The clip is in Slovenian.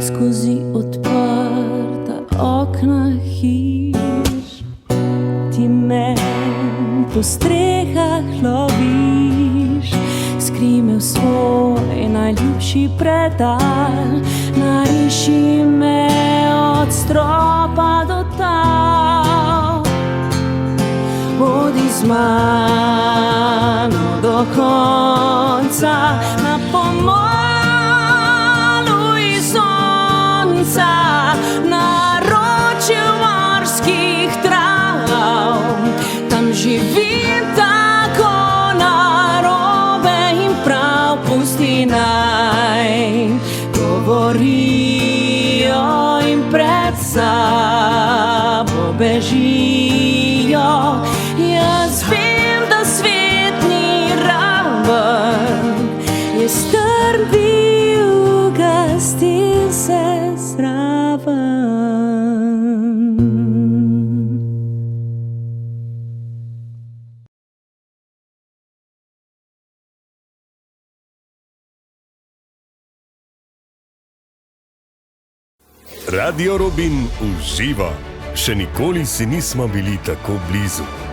skozi odprta okna hiš. Ti me po strehah loviš, skrime v svoj najljubši predal. Nariši me od stropa do tal, bodi z mano do konca, na pomolu iz sonca, na ročju morskih trav. Tam živim tako narobe in prav pusti naj govorijo in pred sabo bežijo. Jaz vem, da svet ni raven, je strm vijuga, stil se zraven. Radio Robin uživa. Še nikoli si nismo bili tako blizu.